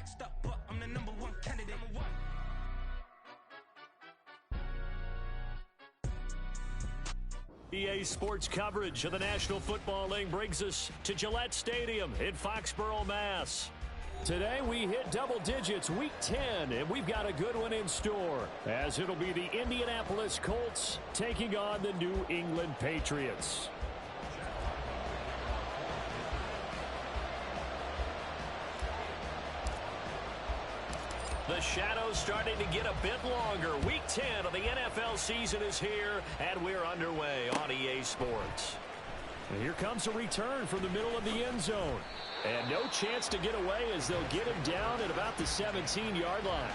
next up, but I'm the #1 candidate. EA Sports coverage of the National Football League brings us to Gillette Stadium in Foxborough, Mass. Today we hit double digits, Week 10, and we've got a good one in store, as it'll be the Indianapolis Colts taking on the New England Patriots. The shadow's starting to get a bit longer. Week 10 of the NFL season is here, and we're underway on EA Sports. And here comes a return from the middle of the end zone. And no chance to get away as they'll get him down at about the 17-yard line.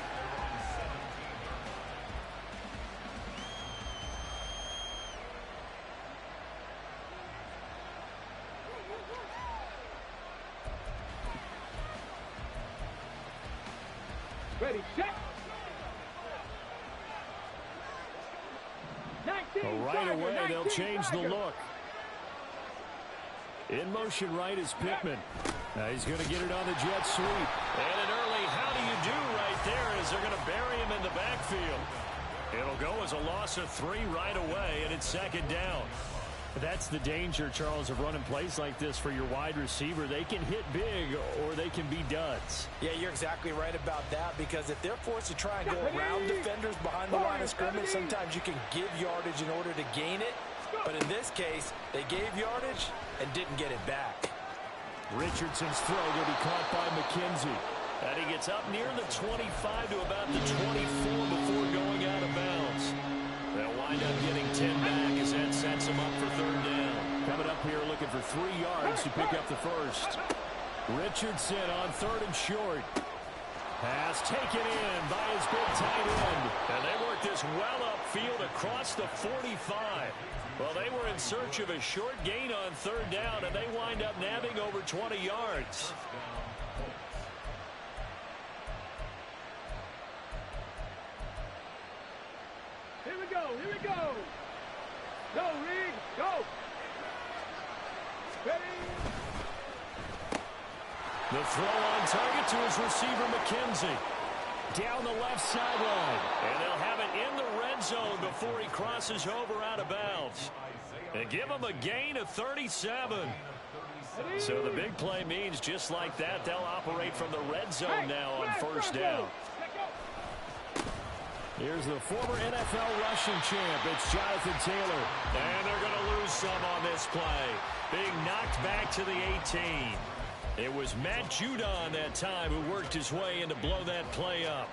Ready, set. 19, right away, they'll change the look. In motion right is Pittman. Now he's going to get it on the jet sweep. And an early how do you do right there as they're going to bury him in the backfield. It'll go as a loss of 3 right away, and it's second down. That's the danger, Charles, of running plays like this for your wide receiver. They can hit big or they can be duds. Yeah, you're exactly right about that, because if they're forced to try and go around defenders behind the line of scrimmage, sometimes you can give yardage in order to gain it. But in this case, they gave yardage and didn't get it back. Richardson's throw will be caught by McKenzie. And he gets up near the 25 to about the 24 before going out of bounds. They'll wind up getting 10 back as that sets them up for third down. Coming up here looking for 3 yards to pick up the first. Richardson on 3rd and short. Pass taken in by his big tight end. And they work this well upfield across the 45. Well, they were in search of a short gain on 3rd down, and they wind up nabbing over 20 yards. Here we go, here we go. Go, Reed, go. Ready. The throw on target to his receiver, McKenzie. Down the left sideline. And they'll have it in the red zone before he crosses over out of bounds. And give him a gain of 37. So the big play means just like that, they'll operate from the red zone now on 1st down. Here's the former NFL rushing champ. It's Jonathan Taylor. And they're going to lose some on this play. Being knocked back to the 18. It was Matt Judon that time who worked his way in to blow that play up.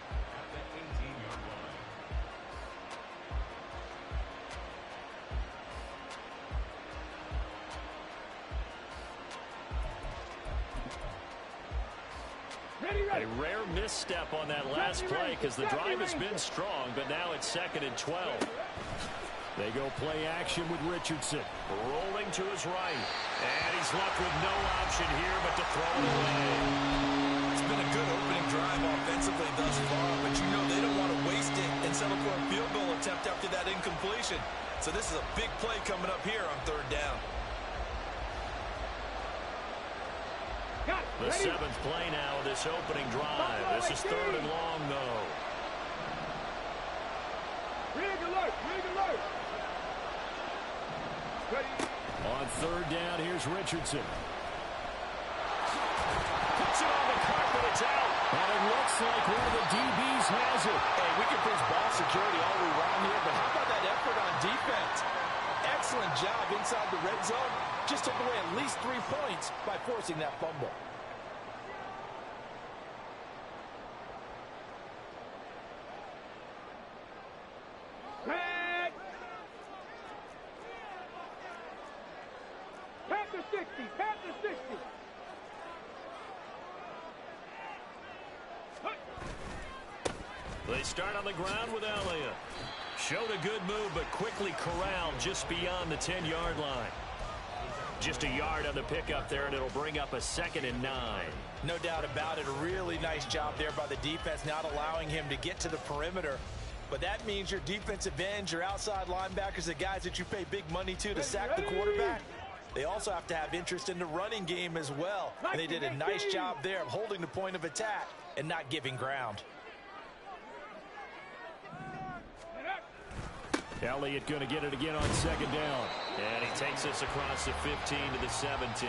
A rare misstep on that last play because the drive has been strong, but now it's 2nd and 12. They go play action with Richardson. Rolling to his right. And he's left with no option here but to throw it away. It's been a good opening drive offensively thus far, but you know they don't want to waste it and settle for a field goal attempt after that incompletion. So this is a big play coming up here on 3rd down. The 7th play now of this opening drive. This is 3rd and long, though. Rig alert, rig alert. On 3rd down, here's Richardson. Puts it on the carpet, it's out. And it looks like one of the DBs has it. Hey, we can preach ball security all around here, but how about that effort on defense? Excellent job inside the red zone. Just took away at least 3 points by forcing that fumble. Panther 60, Panther 60. They start on the ground with Elliott. Showed a good move, but quickly corralled just beyond the 10-yard line. Just a yard on the pickup there, and it'll bring up a 2nd and 9. No doubt about it. A really nice job there by the defense, not allowing him to get to the perimeter. But that means your defensive ends, your outside linebackers, the guys that you pay big money to sack the quarterback, they also have to have interest in the running game as well. And they did a nice job there of holding the point of attack and not giving ground. Elliott going to get it again on second down. And he takes us across the 15 to the 17.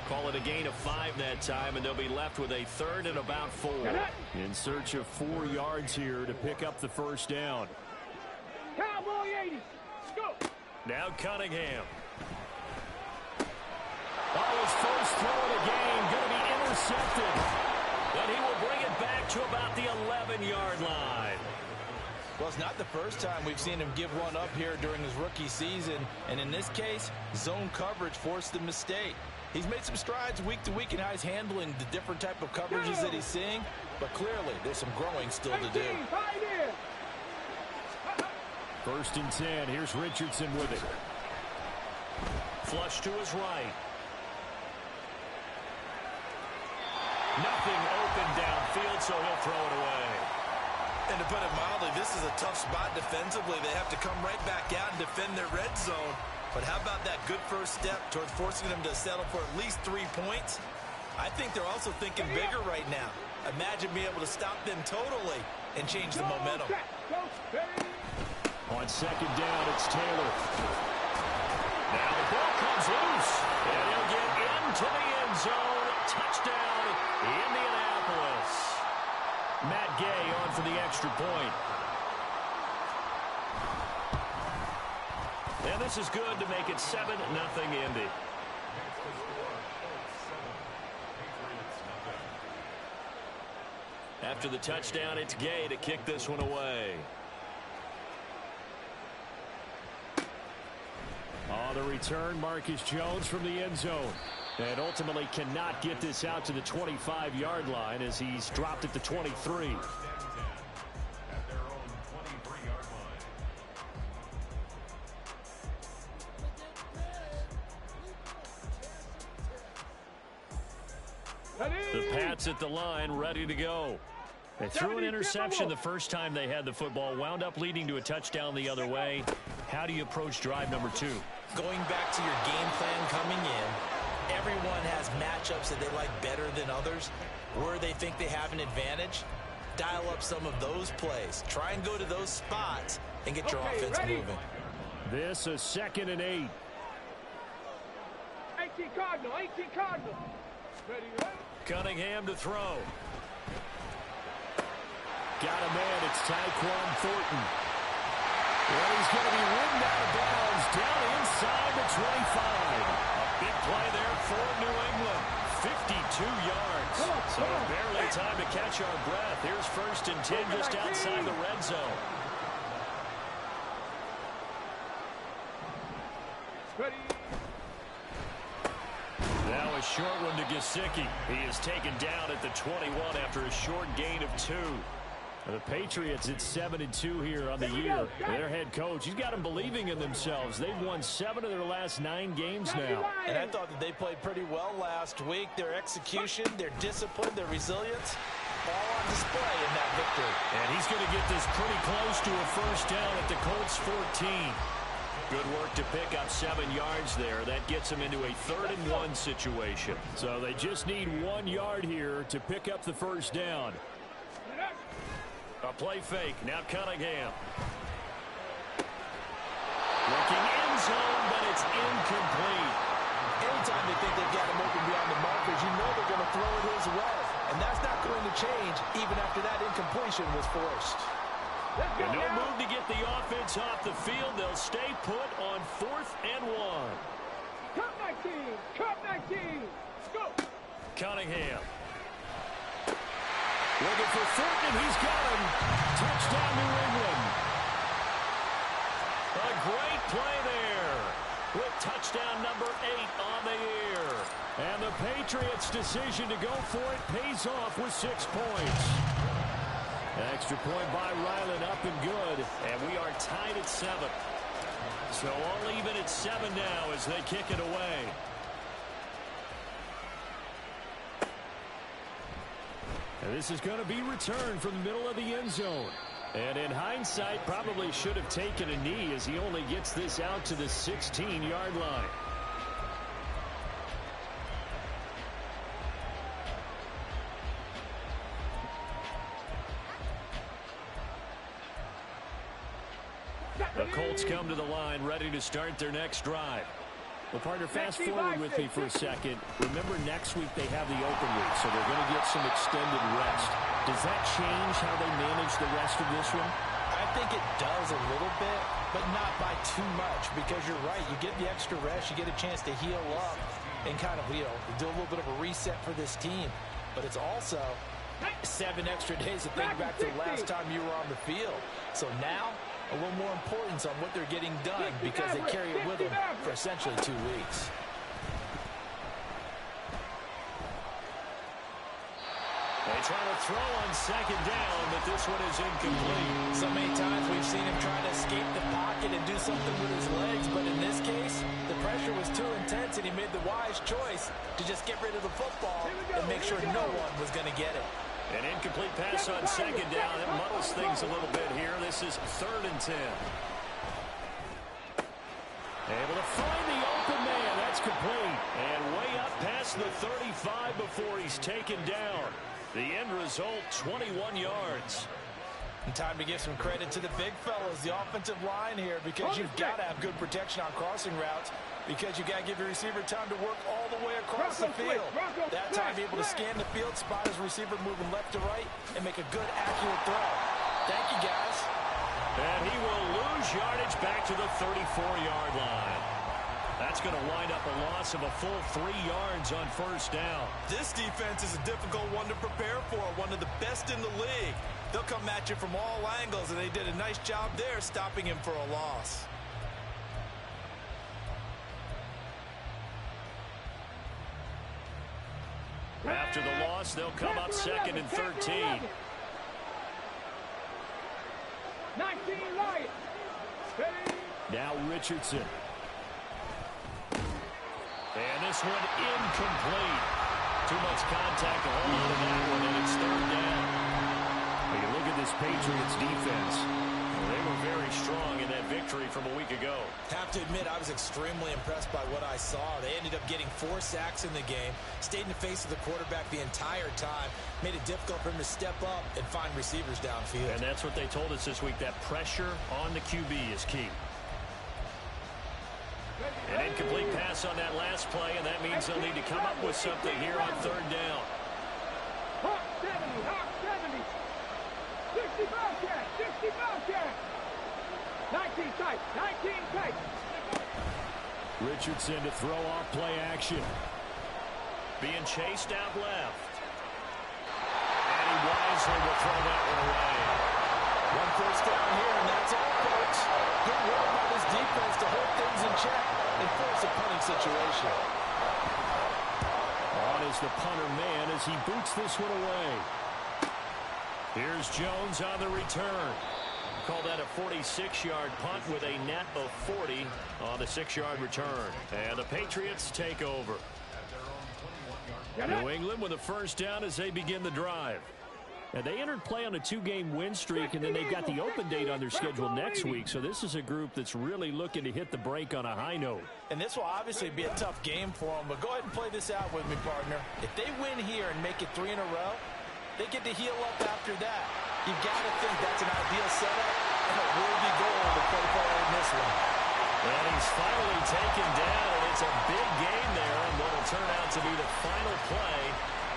Call it a gain of 5 that time, and they'll be left with a third and about 4. In search of 4 yards here to pick up the first down. Cowboy 80. Let's go. Now Cunningham. His first throw of the game going to be intercepted. And he will bring it back to about the 11-yard line. Well, it's not the first time we've seen him give one up here during his rookie season. And in this case, zone coverage forced the mistake. He's made some strides week to week in how he's handling the different type of coverages that he's seeing. But clearly, there's some growing still to do. First and 10. Here's Richardson with it. Flush to his right. Nothing open downfield, so he'll throw it away. And to put it mildly, this is a tough spot defensively. They have to come right back out and defend their red zone. But how about that good first step towards forcing them to settle for at least 3 points? I think they're also thinking bigger right now. Imagine being able to stop them totally and change the momentum. On second down, it's Taylor. Now the ball comes loose. And he'll get into the end zone. Touchdown, Indianapolis. Matt Gay on for the extra point. And this is good to make it 7-0 Indy. After the touchdown, it's Gay to kick this one away. On the return, Marcus Jones from the end zone. And ultimately cannot get this out to the 25-yard line as he's dropped at the 23. The Pats at the line, ready to go. They threw an interception the first time they had the football, wound up leading to a touchdown the other way. How do you approach drive number 2? Going back to your game plan coming in, everyone has matchups that they like better than others. Where they think they have an advantage, dial up some of those plays. Try and go to those spots and get your offense moving. This is 2nd and 8. 18 Cardinal, 18 Cardinal. Ready. Cunningham to throw. Got a man, it's Tyquan Thornton. Well, he's going to be ridden out of bounds down inside the 25. A big play there for New England. 52 yards. So barely time to catch our breath. Here's 1st and 10 just outside the red zone. Ready. Now a short one to Gesicki. He is taken down at the 21 after a short gain of 2. The Patriots at 7-2 here on the year. Their head coach, he's got them believing in themselves. They've won 7 of their last 9 games now. And I thought that they played pretty well last week. Their execution, their discipline, their resilience, all on display in that victory. And he's going to get this pretty close to a first down at the Colts 14. Good work to pick up 7 yards there. That gets them into a 3rd and 1 situation. So they just need 1 yard here to pick up the first down. A play fake. Now Cunningham. Looking end zone, but it's incomplete. Anytime they think they've got him open beyond the markers, you know they're going to throw it his way. And that's not going to change even after that incompletion was forced. And no move to get the offense off the field. They'll stay put on 4th and 1. Cup 19. Cup 19. Let's go. Cunningham. Looking for Thornton. He's got him. Touchdown, New England. A great play there with touchdown number 8 on the year. And the Patriots' decision to go for it pays off with 6 points. Extra point by Ryland, up and good. And we are tied at 7. So all even at 7 now as they kick it away. And this is going to be returned from the middle of the end zone. And in hindsight, probably should have taken a knee as he only gets this out to the 16-yard line. The Colts come to the line, ready to start their next drive. Well, partner, fast forward with me for a second. Remember, next week they have the open week, so they're going to get some extended rest. Does that change how they manage the rest of this one? I think it does a little bit, but not by too much, because you're right. You get the extra rest, you get a chance to heal up and kind of, do a little bit of a reset for this team. But it's also 7 extra days to think back to the last time you were on the field. So now, a little more importance on what they're getting done because they carry it with them for essentially 2 weeks. They try to throw on second down, but this one is incomplete. So many times we've seen him try to escape the pocket and do something with his legs, but in this case, the pressure was too intense and he made the wise choice to just get rid of the football and make sure no one was going to get it. An incomplete pass on second down. It muddles things a little bit here. This is 3rd and 10. Able to find the open man. That's complete. And way up past the 35 before he's taken down. The end result, 21 yards. And time to give some credit to the big fellas, the offensive line here, because you've got to have good protection on crossing routes, because you've got to give your receiver time to work all the way across the field. That time, be able to scan the field, spot his receiver moving left to right, and make a good, accurate throw. Thank you, guys. And he will lose yardage back to the 34-yard line. That's going to wind up a loss of a full 3 yards on 1st down. This defense is a difficult one to prepare for, one of the best in the league. They'll come at you from all angles, and they did a nice job there stopping him for a loss. After the loss, they'll come up 2nd and 13. 19 Lions. Now Richardson. And this one incomplete. Too much contact to hold on to that one, and it's 3rd down. When you look at this Patriots defense, they were very strong in that victory from a week ago. Have to admit, I was extremely impressed by what I saw. They ended up getting 4 sacks in the game, stayed in the face of the quarterback the entire time, made it difficult for him to step up and find receivers downfield. And that's what they told us this week, that pressure on the QB is key. An incomplete pass on that last play, and that means they'll need to come up with something here on 3rd down. Hawk 70, Hawk 70. 60 Bobcat, 60 Bobcat. 19 tight, 19 tight. Richardson to throw off play action. Being chased out left. And he wisely will throw that one away. 1 first down here, and that's all, folks. Good work by this defense to hold things in check and force a punting situation. On is the punter man as he boots this one away. Here's Jones on the return. Call that a 46-yard punt with a net of 40 on the 6-yard return. And the Patriots take over. New England with a 1st down as they begin the drive. And they entered play on a 2-game win streak, and then they've got the open date on their schedule next week. So this is a group that's really looking to hit the break on a high note. And this will obviously be a tough game for them, but go ahead and play this out with me, partner. If they win here and make it 3 in a row, they get to heal up after that. You've got to think that's an ideal setup and a worthy goal to play forward in this one. And he's finally taken down, and it's a big game there, and what will turn out to be the final play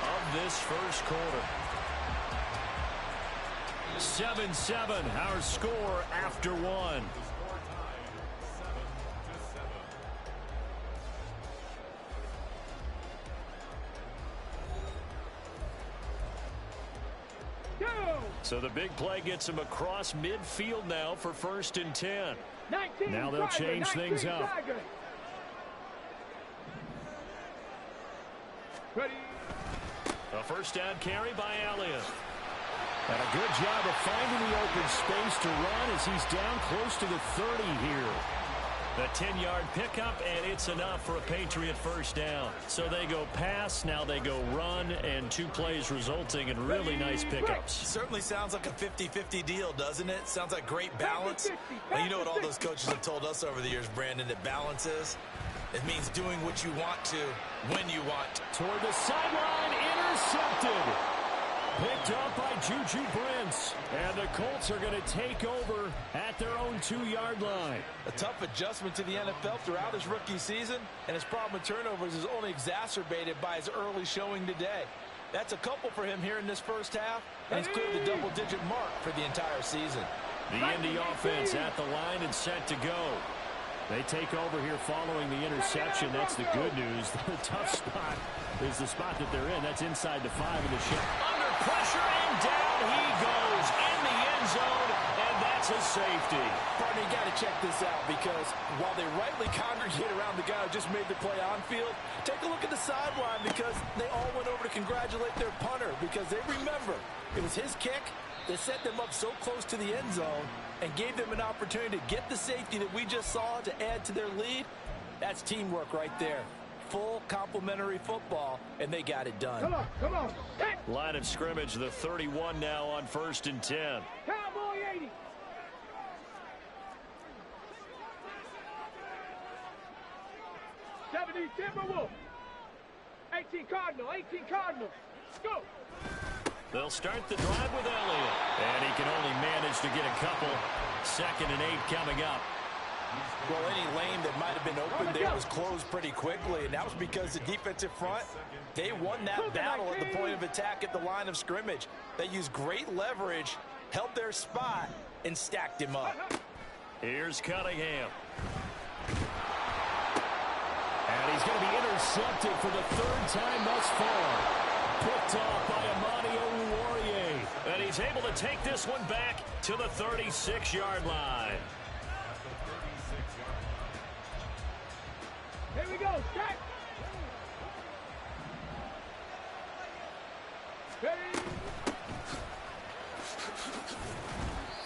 of this 1st quarter. 7-7, our score after 1. So the big play gets him across midfield now for 1st and 10. Now they'll change things up. A 1st down carry by Elliott. And a good job of finding the open space to run as he's down close to the 30 here. The 10-yard pickup, and it's enough for a Patriot 1st down. So they go pass, now they go run, and 2 plays resulting in really nice pickups. Certainly sounds like a 50-50 deal, doesn't it? Sounds like great balance. Well, you know what all those coaches have told us over the years, Brandon, that balance is? It means doing what you want to, when you want. Toward the sideline, intercepted. Picked up by Juju Brents. And the Colts are going to take over at their own 2-yard line. A tough adjustment to the NFL throughout his rookie season, and his problem with turnovers is only exacerbated by his early showing today. That's a couple for him here in this first half, and he's cleared the double-digit mark for the entire season. The Indy offense at the line and set to go. They take over here following the interception. That's the good news. The tough spot is the spot that they're in. That's inside the 5 of the shot. Under pressure, and down he goes in the end zone, and that's a safety. Partner, you got to check this out, because while they rightly congregate around the guy who just made the play on field, take a look at the sideline, because they all went over to congratulate their punter, because they remember it was his kick that set them up so close to the end zone and gave them an opportunity to get the safety that we just saw to add to their lead. That's teamwork right there. Full complementary football, and they got it done. Come on, come on. Hey. Line of scrimmage, the 31 now on 1st and 10. Cowboy 80. Timberwolf. 18 Cardinal, 18 Cardinal. Go. They'll start the drive with Elliott. And he can only manage to get a couple. 2nd and 8 coming up. Well, any lane that might have been open there was closed pretty quickly, and that was because the defensive front, they won that battle at the point of attack at the line of scrimmage. They used great leverage, held their spot, and stacked him up. Here's Cunningham. And he's going to be intercepted for the 3rd time thus far. Picked off by Amani Oruwariye. And he's able to take this one back to the 36-yard line. Here we go. Start. Ready.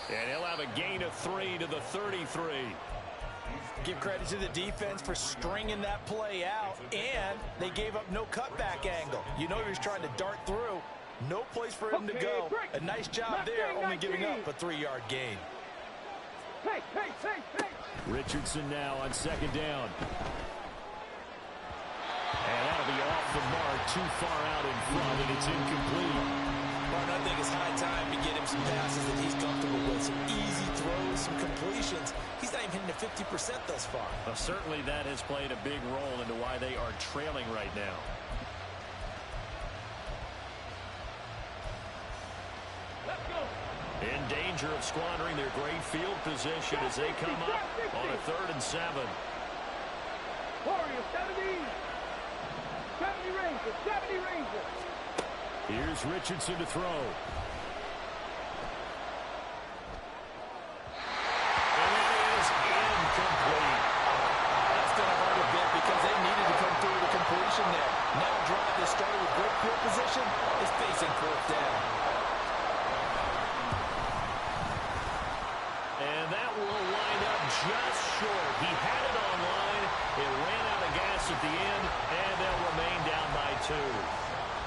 And he'll have a gain of 3 to the 33. Give credit to the defense for stringing that play out, and they gave up no cutback angle. You know he was trying to dart through. No place for him to go. A nice job there, only giving up a 3-yard gain. Hey, hey, hey, hey. Richardson now on 2nd down. And that'll be off the mark, too far out in front, and it's incomplete. Martin, I think it's high time to get him some passes that he's comfortable with. Some easy throws, some completions. He's not even hitting the 50% thus far. Well, certainly that has played a big role into why they are trailing right now. Let's go. In danger of squandering their great field position as they come up on a 3rd and 7. Warriors, 70. 70 Rangers, 70 Rangers. Here's Richardson to throw. And it is incomplete. That's going to hurt a bit because they needed to come through the completion there. Now a drive that started with great field position is facing 4th down. And that will wind up just short. He had it on line. It ran out of gas at the end, and they'll remain down by 2.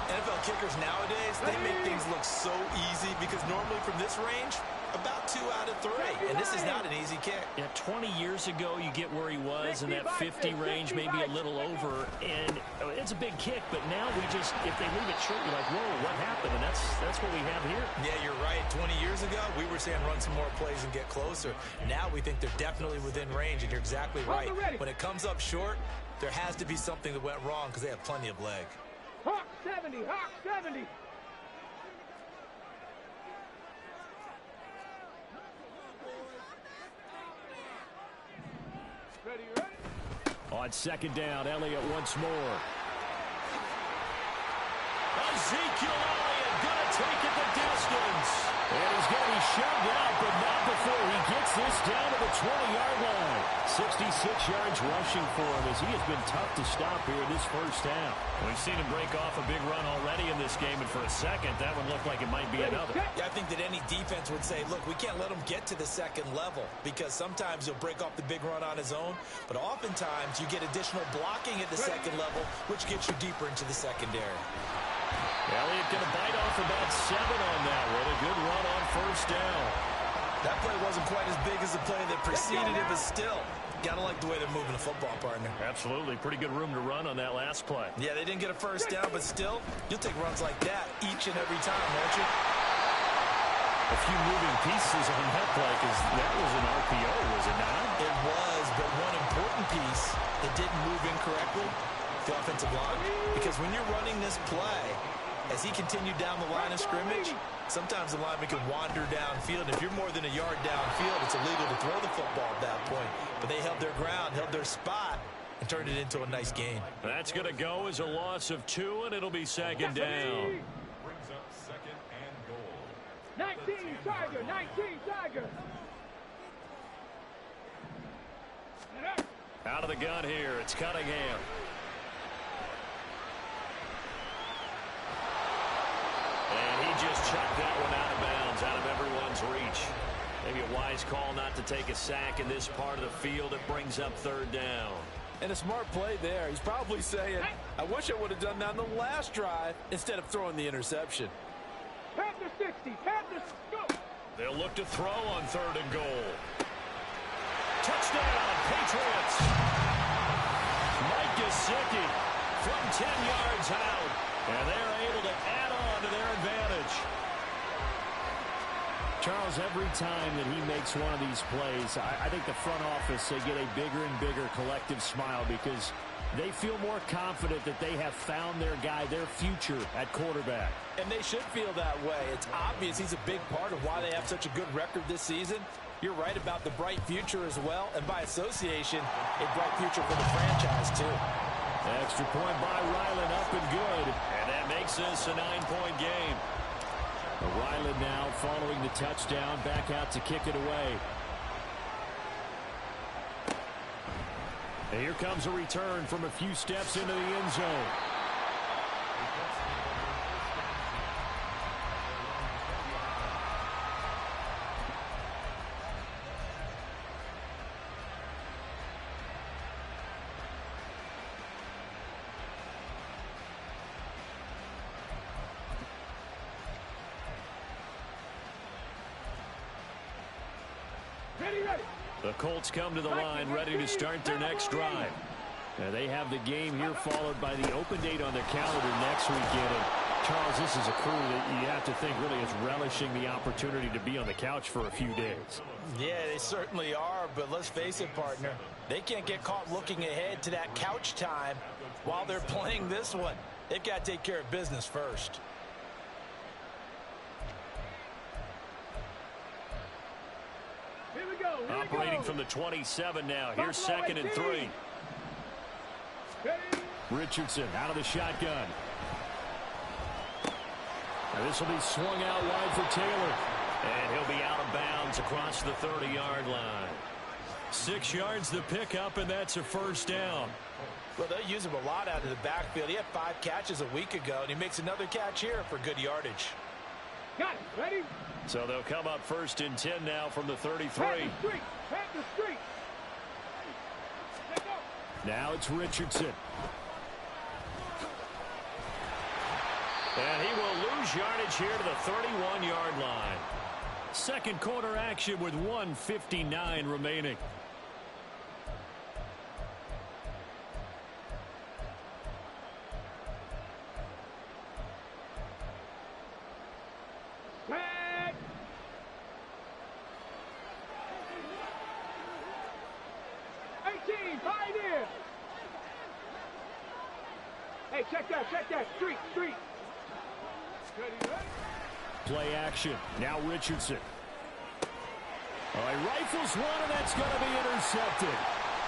NFL kickers nowadays, they make things look so easy because normally from this range, about 2 out of 3. And this is not an easy kick. Yeah, 20 years ago, you get where he was in that 50 range, maybe a little over. And it's a big kick, but now we just, if they leave it short, you're like, whoa, what happened? And that's what we have here. Yeah, you're right. 20 years ago, we were saying run some more plays and get closer. Now we think they're definitely within range, and you're exactly right. When it comes up short, there has to be something that went wrong because they have plenty of leg. Hawk 70, Hawk 70. Ready, ready. On 2nd down, Elliott once more. Ezekiel Elliott going to take it the distance. And he's going to be shoved out, but not before he gets this down to the 20-yard line. 66 yards rushing for him as he has been tough to stop here in this first half. We've seen him break off a big run already in this game, and for a second, that would look like it might be another. Yeah, I think that any defense would say, look, we can't let him get to the 2nd level because sometimes he'll break off the big run on his own, but oftentimes you get additional blocking at the 2nd level, which gets you deeper into the secondary. Elliott going to bite off about 7 on that one. A good run on 1st down. That play wasn't quite as big as the play that preceded it, but still, Gotta like the way they're moving the football, partner. Absolutely. Pretty good room to run on that last play. Yeah, they didn't get a first down, but still, you'll take runs like that each and every time, won't you? A few moving pieces on that play because that was an RPO, was it not? It was, but one important piece that didn't move incorrectly, the offensive line. Because when you're running this play, as he continued down the line of scrimmage, sometimes the lineman can wander downfield. If you're more than a yard downfield, it's illegal to throw the football at that point. But they held their ground, held their spot, and turned it into a nice gain. That's going to go as a loss of 2, and it'll be second down. Brings up second and goal. 19 Tiger, 19 Tiger. Out of the gun here, it's Cunningham. And he just chucked that one out of bounds, out of everyone's reach. Maybe a wise call not to take a sack in this part of the field. It brings up third down. And a smart play there. He's probably saying, I wish I would have done that on the last drive instead of throwing the interception. Panther 60, Panther, go. They'll look to throw on third and goal. Touchdown, Patriots. Mike Gesicki from 10 yards out. And they're able to add on to their advantage. Charles, every time that he makes one of these plays, I think the front office, they get a bigger and bigger collective smile because they feel more confident that they have found their guy, their future at quarterback. And they should feel that way. It's obvious he's a big part of why they have such a good record this season. You're right about the bright future as well, and by association, a bright future for the franchise, too. Extra point by Ryland, up and good. And that makes this a 9-point game. Ryland now following the touchdown, back out to kick it away. And here comes a return from a few steps into the end zone. The Colts come to the line, ready to start their next drive. Now they have the game here followed by the open date on their calendar next weekend. And Charles, this is a crew that you have to think really is relishing the opportunity to be on the couch for a few days. Yeah, they certainly are, but let's face it, partner. They can't get caught looking ahead to that couch time while they're playing this one. They've got to take care of business first. Operating from the 27 now. Here's second and 3. Richardson out of the shotgun. Now this will be swung out wide for Taylor. And he'll be out of bounds across the 30-yard line. 6 yards the pickup, and that's a first down. Well, they use him a lot out of the backfield. He had 5 catches a week ago, and he makes another catch here for good yardage. Got it. Ready? So they'll come up first and 10 now from the 33. Now it's Richardson. And he will lose yardage here to the 31-yard line. Second quarter action with 1:59 remaining. Hey, check that, street. Play action, now Richardson. He rifles one, and that's going to be intercepted.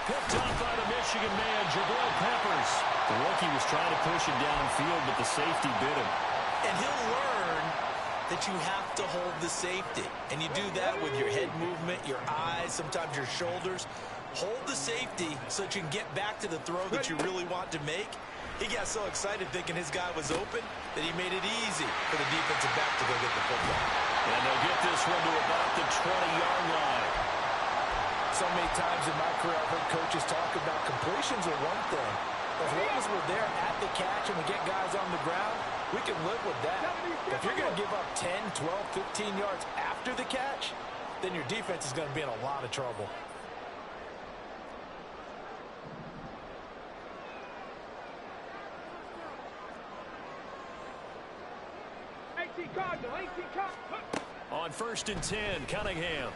Picked up by the Michigan man, Jabril Peppers. The rookie was trying to push him downfield, but the safety bit him. And he'll learn that you have to hold the safety. And you do that with your head movement, your eyes, sometimes your shoulders. Hold the safety so that you can get back to the throw that you really want to make. He got so excited thinking his guy was open that he made it easy for the defensive back to go get the football. And they'll get this one to about the 20-yard line. So many times in my career I've heard coaches talk about completions are one thing. As long as we're there at the catch and we get guys on the ground, we can live with that. But if you're going to give up 10, 12, 15 yards after the catch, then your defense is going to be in a lot of trouble. On 1st and 10, Cunningham.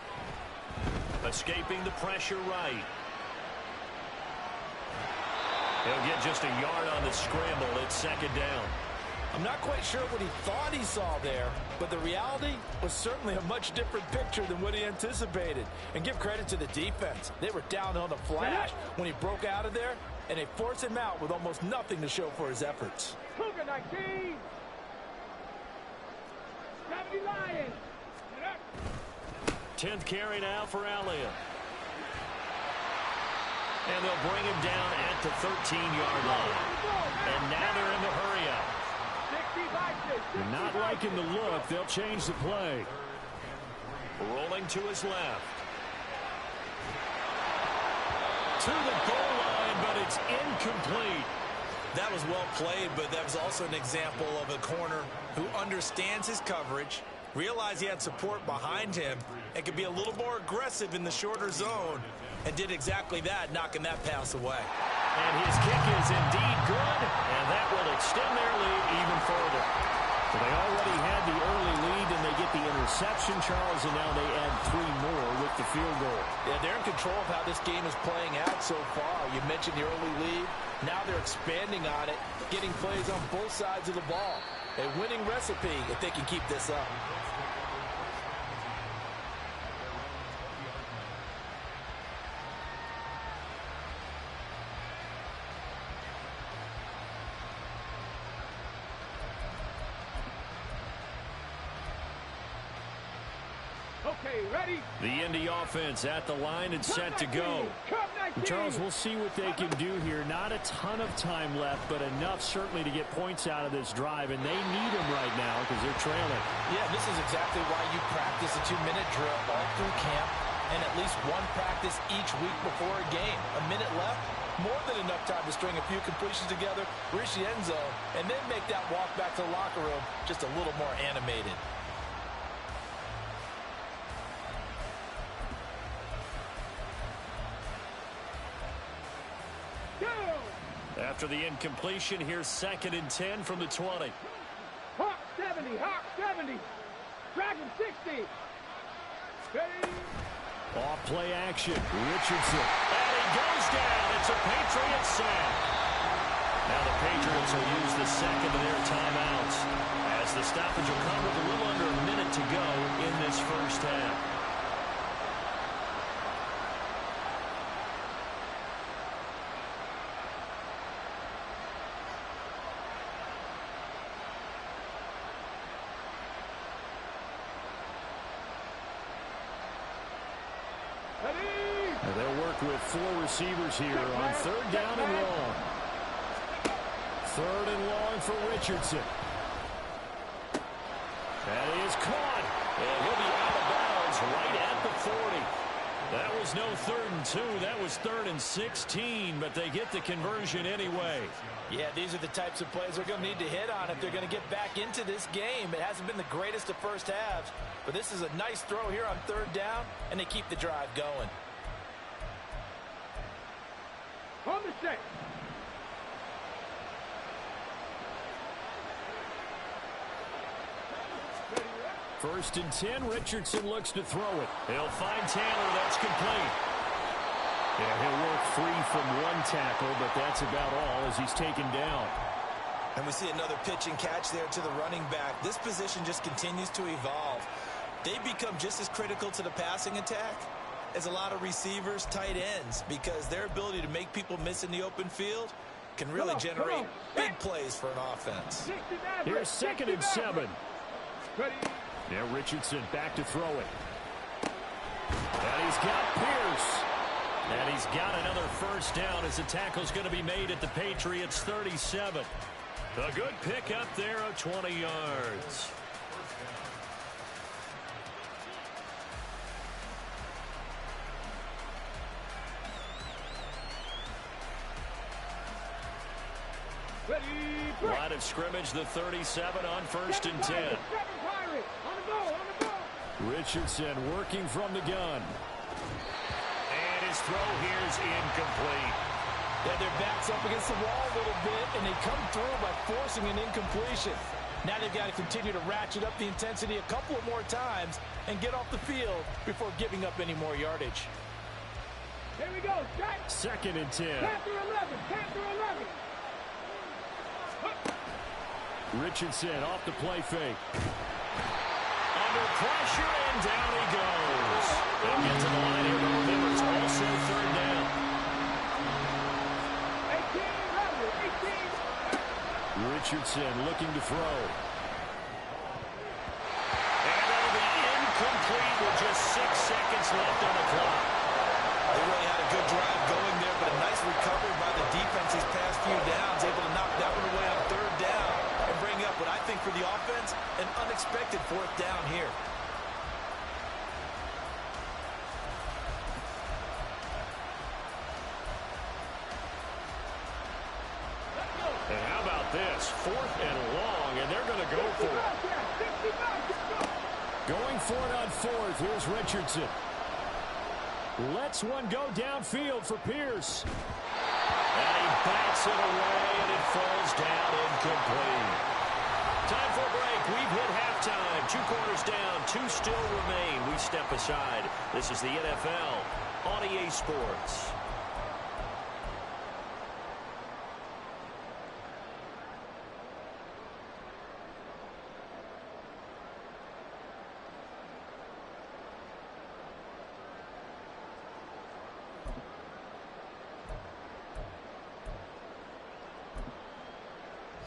Escaping the pressure right. He'll get just a yard on the scramble. It's 2nd down. I'm not quite sure what he thought he saw there, but the reality was certainly a much different picture than what he anticipated. And give credit to the defense. They were down on the flash when he broke out of there, and they forced him out with almost nothing to show for his efforts. Cougar 19. 70 Lions. 10th carry now for Elliott. And they'll bring him down at the 13-yard line. And now they're in the hurry-up. Not liking the look. They'll change the play. Rolling to his left. To the goal line, but it's incomplete. That was well played, but that was also an example of a corner who understands his coverage, realized he had support behind him, and could be a little more aggressive in the shorter zone, and did exactly that, knocking that pass away. And his kick is indeed good, and that will extend their lead even further. So they already had the early lead, and they get the interception, Charles, and now they add 3 more with the field goal. Yeah, they're in control of how this game is playing out so far. You mentioned the early lead. Now they're expanding on it, getting plays on both sides of the ball. A winning recipe if they can keep this up. Okay, ready? The Indy offense at the line and set to go. Charles, we'll see what they can do here. Not a ton of time left, but enough certainly to get points out of this drive, and they need them right now because they're trailing. Yeah, this is exactly why you practice a 2-minute drill all through camp and at least one practice each week before a game. A minute left, more than enough time to string a few completions together, reach the end zone, and then make that walk back to the locker room just a little more animated. After the incompletion, here's 2nd and 10 from the 20. Hawk 70, Hawk 70. Dragon 60. Ready? Off play action. Richardson. And he goes down. It's a Patriot sack. Now the Patriots will use the second of their timeouts as the stoppage will come with a little under a minute to go in this first half. They'll work with 4 receivers here on 3rd down and long. 3rd and long for Richardson. That is caught. And he'll be out of bounds right at the 40. That was no 3rd and 2. That was 3rd and 16, but they get the conversion anyway. Yeah, these are the types of plays they're going to need to hit on if they're going to get back into this game. It hasn't been the greatest of first halves, but this is a nice throw here on 3rd down, and they keep the drive going. On the set. First and 10, Richardson looks to throw it. He'll find Taylor. That's complete. Yeah, he'll work free from 1 tackle, but that's about all as he's taken down. And we see another pitch and catch there to the running back. This position just continues to evolve. They become just as critical to the passing attack as a lot of receivers, tight ends, because their ability to make people miss in the open field can really generate big plays for an offense. Here's 2nd and 7. Ready? Now Richardson back to throw it. And he's got Pierce. And he's got another first down as the tackle's going to be made at the Patriots 37. A good pickup there of 20 yards. Line of scrimmage, the 37 on 1st and 10. Richardson working from the gun. And his throw here's incomplete. Yeah, their back's up against the wall a little bit, and they come through by forcing an incompletion. Now they've got to continue to ratchet up the intensity a couple of more times and get off the field before giving up any more yardage. Here we go, Jack. 2nd and 10. Panther 11, Panther 11. Richardson off the play fake. Under pressure, and down he goes. They'll get to the line here, but remember, it's also 3rd down. 18. Richardson looking to throw. And that'll be incomplete with just 6 seconds left on the clock. They really had a good drive going there, but a nice recovery by the defense these past few downs, able to knock that one away on 3rd down and bring up what I think for the offense, an unexpected 4th down here. And how about this? 4th and long, and they're going to go for it. Going for it on 4th. Here's Richardson. Lets one go downfield for Pierce. And he bats it away, and it falls down incomplete. Time for a break. We've hit halftime. 2 quarters down. 2 still remain. We step aside. This is the NFL on EA Sports.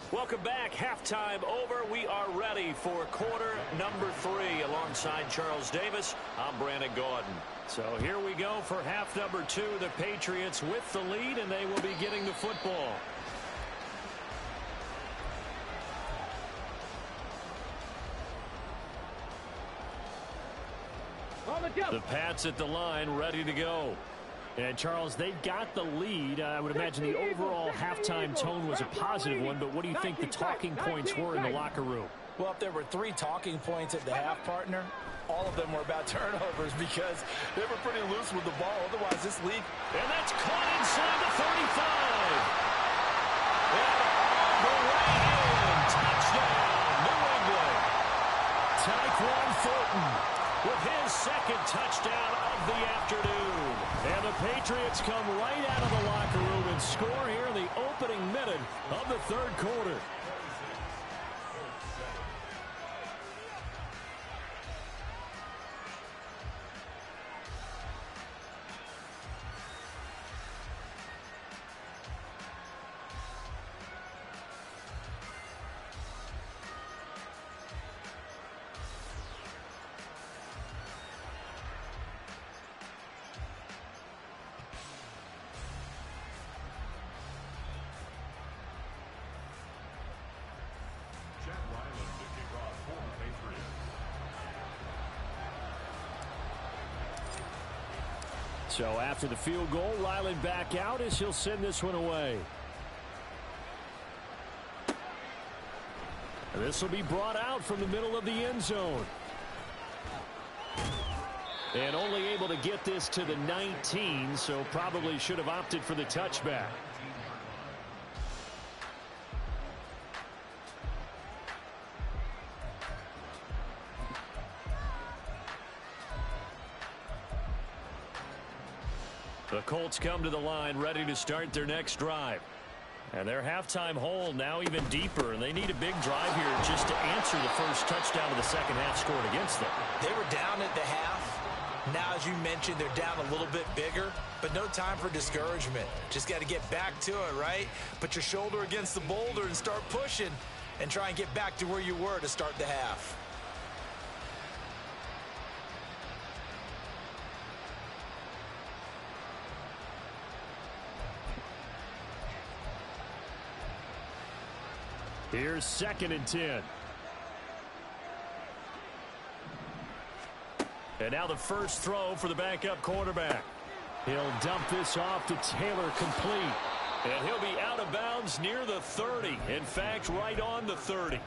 Welcome back. Halftime over. We are ready for quarter number 3. Alongside Charles Davis, I'm Brandon Gaudin. So here we go for half number 2. The Patriots with the lead, and they will be getting the football. The Pats at the line, ready to go. And, Charles, they got the lead. I would imagine the overall halftime tone was a positive one, but what do you think the talking points were in the locker room? Well, if there were 3 talking points at the half, partner, all of them were about turnovers because they were pretty loose with the ball. Otherwise, this league... And that's caught inside the 35. And all the way in. Touchdown, New England. Tyquan Thornton with his 2nd touchdown of the afternoon. And the Patriots come right out of the locker room and score here in the opening minute of the 3rd quarter. So after the field goal, Ryland back out as he'll send this one away. And this will be brought out from the middle of the end zone. And only able to get this to the 19, so probably should have opted for the touchback. The Colts come to the line ready to start their next drive. And their halftime hole now even deeper, and they need a big drive here just to answer the first touchdown of the second half scored against them. They were down at the half. Now, as you mentioned, they're down a little bit bigger, but no time for discouragement. Just got to get back to it, right? Put your shoulder against the boulder and start pushing and try and get back to where you were to start the half. Here's 2nd and 10. And now the first throw for the backup quarterback. He'll dump this off to Taylor, complete. And he'll be out of bounds near the 30. In fact, right on the 30.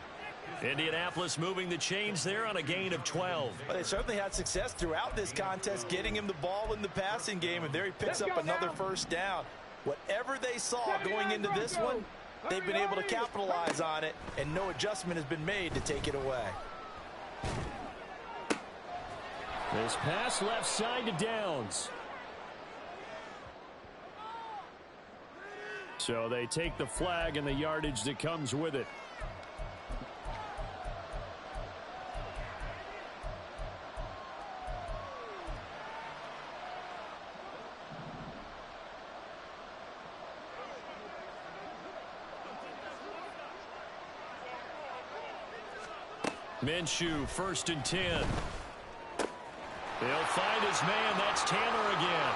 Indianapolis moving the chains there on a gain of 12. Well, they certainly had success throughout this contest getting him the ball in the passing game, and there he picks up another first down. Whatever they saw going into this one, They've been able to capitalize on it, and no adjustment has been made to take it away. This pass left side to Downs. So they take the flag and the yardage that comes with it. Minshew, 1st and 10. He'll find his man. That's Tanner again.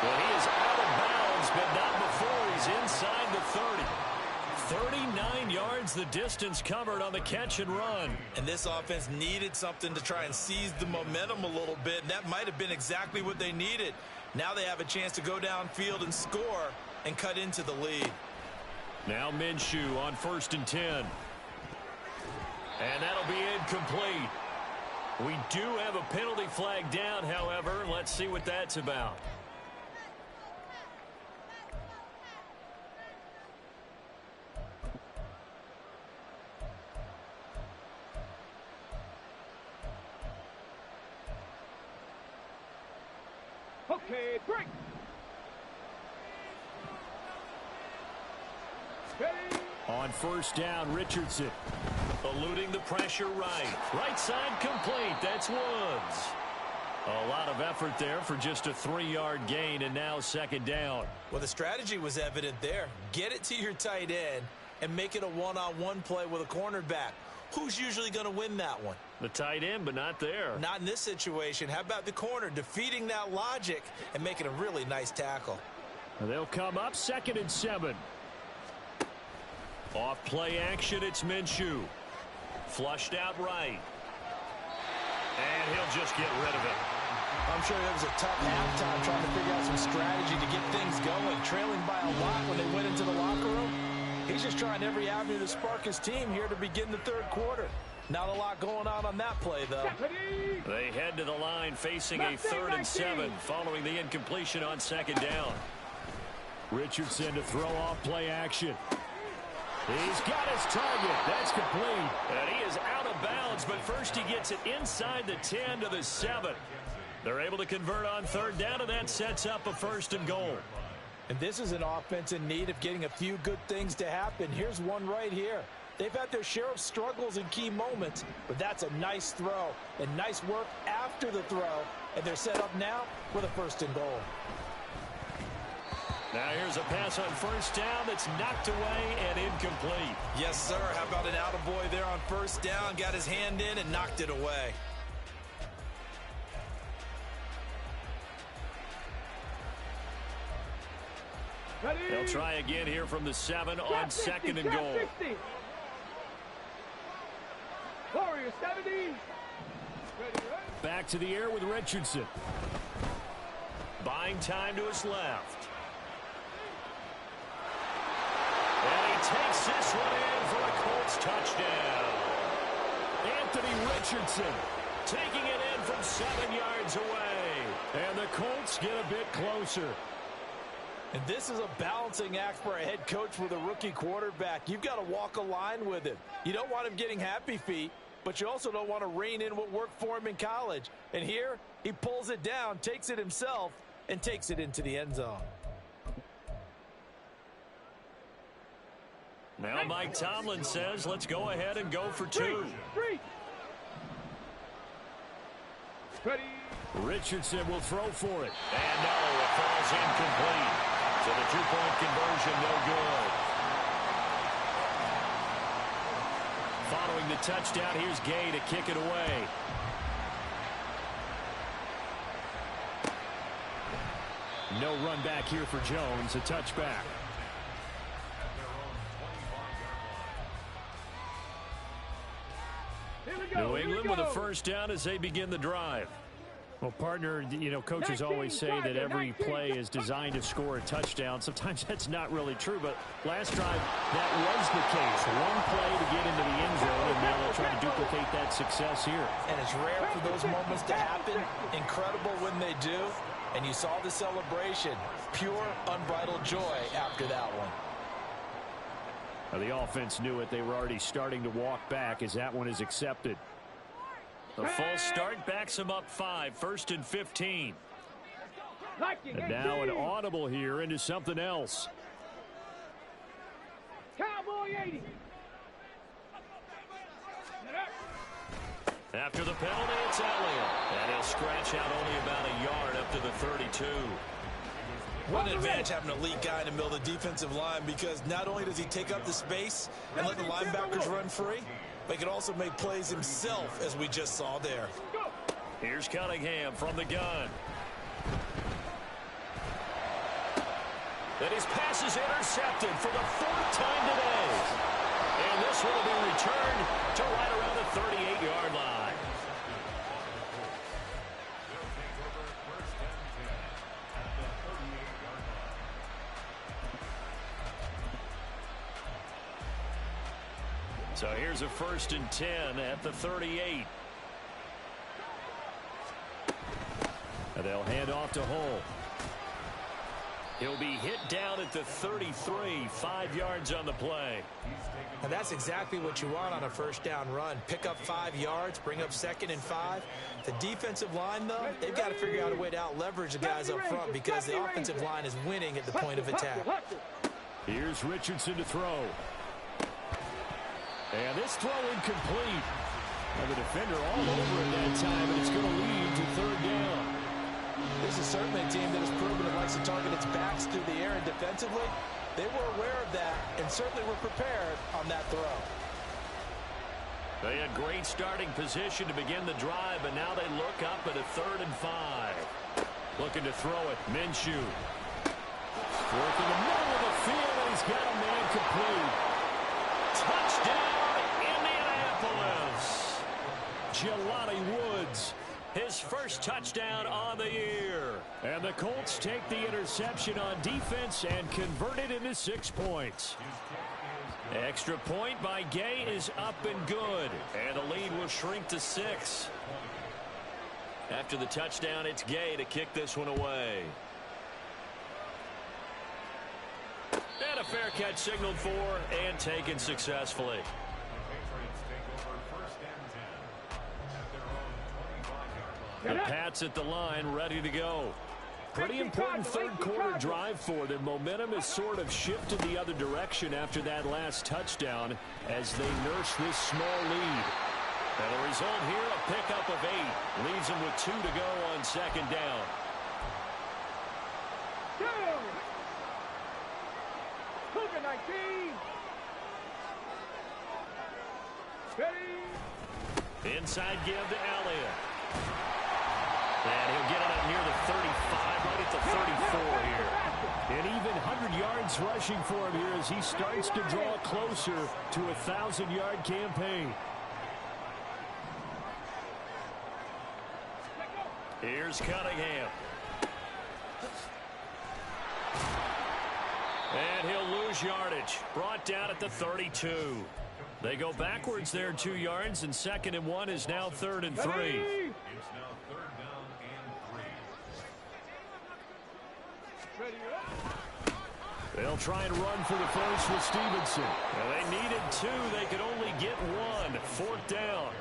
Well, he is out of bounds, but not before he's inside the 30. 39 yards the distance covered on the catch and run. And this offense needed something to try and seize the momentum a little bit, and that might have been exactly what they needed. Now they have a chance to go downfield and score and cut into the lead. Now Minshew on 1st and 10. And that'll be incomplete. We do have a penalty flag down, however. Let's see what that's about. Okay, break. Ready. On 1st down, Richardson. Eluding the pressure right. Right side complete. That's Woods. A lot of effort there for just a 3-yard gain, and now 2nd down. Well, the strategy was evident there. Get it to your tight end and make it a one-on-one play with a cornerback. Who's usually going to win that one? The tight end, but not there. Not in this situation. How about the corner defeating that logic and making a really nice tackle? They'll come up 2nd and 7. Off play action, it's Minshew. Flushed out right. And he'll just get rid of it. I'm sure it was a tough halftime trying to figure out some strategy to get things going. Trailing by a lot when they went into the locker room. He's just trying every avenue to spark his team here to begin the 3rd quarter. Not a lot going on that play, though. They head to the line facing a 3rd and 7 following the incompletion on 2nd down. Richardson to throw off play action. He's got his target. That's complete. And he is out of bounds, but first he gets it inside the 10 to the 7. They're able to convert on 3rd down, and that sets up a 1st and goal. And this is an offense in need of getting a few good things to happen. Here's one right here. They've had their share of struggles in key moments, but that's a nice throw and nice work after the throw. And they're set up now with a 1st and goal. Now here's a pass on 1st down that's knocked away and incomplete. Yes, sir. How about an attaboy there on 1st down? Got his hand in and knocked it away. Ready. They'll try again here from the 7 on 2nd and goal. 60. Warrior 70. Ready. Back to the air with Richardson. Buying time to his left. And he takes this one in for a Colts touchdown. Anthony Richardson taking it in from 7 yards away. And the Colts get a bit closer. And this is a balancing act for a head coach with a rookie quarterback. You've got to walk a line with him. You don't want him getting happy feet, but you also don't want to rein in what worked for him in college. And here, he pulls it down, takes it himself, and takes it into the end zone. Now Mike Tomlin says, let's go ahead and go for 2. Ready. Richardson will throw for it. And no, it falls incomplete. So the 2-point conversion, no good. Following the touchdown, here's Gay to kick it away. No run back here for Jones, a touchback. New England with a 1st down as they begin the drive. Well, partner, you know, coaches always say that every play is designed to score a touchdown. Sometimes that's not really true, but last drive, that was the case. One play to get into the end zone, and now they'll try to duplicate that success here. And it's rare for those moments to happen. Incredible when they do. And you saw the celebration. Pure, unbridled joy after that one. The offense knew it. They were already starting to walk back as that one is accepted. The false start backs him up 5, 1st and 15. And now an audible here into something else. Cowboy 80. After the penalty, it's Elliott. And he'll scratch out only about a yard up to the 32. What an advantage having an elite guy in the middle of the defensive line, because not only does he take up the space and let the linebackers run free, but he can also make plays himself, as we just saw there. Here's Cunningham from the gun. And his pass is intercepted for the 4th time today. And this will be returned to right around the 38-yard line. So here's a 1st and 10 at the 38. And they'll hand off to Hull. He'll be hit down at the 33, 5 yards on the play. And that's exactly what you want on a 1st down run. Pick up 5 yards, bring up 2nd and 5. The defensive line, though, they've got to figure out a way to out-leverage the guys up front, because the offensive line is winning at the point of attack. Here's Richardson to throw. And this throw incomplete. And the defender all over it that time, and it's going to lead to 3rd down. This is certainly a team that has proven it likes to target its backs through the air, and defensively, they were aware of that and certainly were prepared on that throw. They had great starting position to begin the drive, but now they look up at a 3rd and 5. Looking to throw it. Minshew. Working the middle of the field, and he's got a man complete. Touchdown, Indianapolis. Jelani Woods. His first touchdown on the year. And the Colts take the interception on defense and convert it into 6 points. Extra point by Gay is up and good. And the lead will shrink to 6. After the touchdown, it's Gay to kick this one away. And a fair catch signaled for and taken successfully. The Pats at the line, ready to go. Pretty important 3rd quarter drive for them. Momentum has sort of shifted the other direction after that last touchdown as they nurse this small lead. And the result here, a pickup of 8. Leaves them with 2 to go on 2nd down. Cougar 19. Ready. Inside give to Elliott. And he'll get it up near the 35, right at the 34 here. And even 100 yards rushing for him here as he starts to draw closer to a 1,000-yard campaign. Here's Cunningham. And he'll lose yardage. Brought down at the 32. They go backwards there 2 yards, and 2nd and 1 is now 3rd and 3. It's now 3rd down and 3. They'll try and run for the first with Stevenson. Well, they needed 2. They could only get 1. 4th down.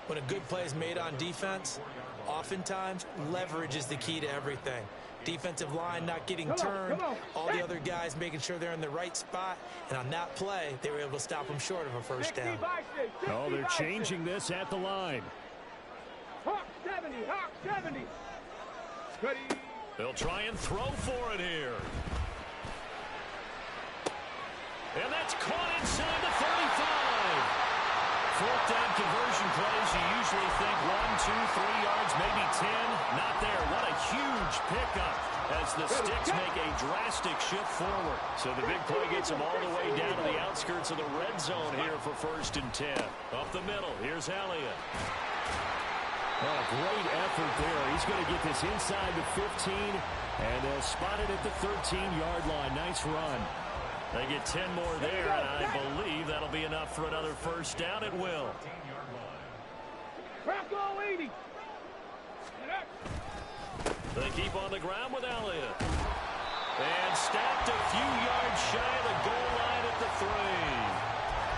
When a good play is made on defense, oftentimes leverage is the key to everything. Defensive line not getting turned, all the other guys making sure they're in the right spot, and on that play, they were able to stop them short of a 1st down. Oh, they're changing this at the line. Hawk 70, Hawk 70. Ready. They'll try and throw for it here. And that's caught inside the 35. 4th down conversion plays, you usually think 1, 2, 3 yards, maybe 10. Not there. What a huge pickup as the sticks make a drastic shift forward. So the big play gets them all the way down to the outskirts of the red zone here for 1st and 10. Up the middle, here's Elliott. Oh, great effort there. He's going to get this inside the 15, and they'll spot it at the 13-yard line. Nice run. They get 10 more there, and I believe that'll be enough for another 1st down. It will. Bronco 80. They keep on the ground with Elliott. And stacked a few yards shy of the goal line at the 3.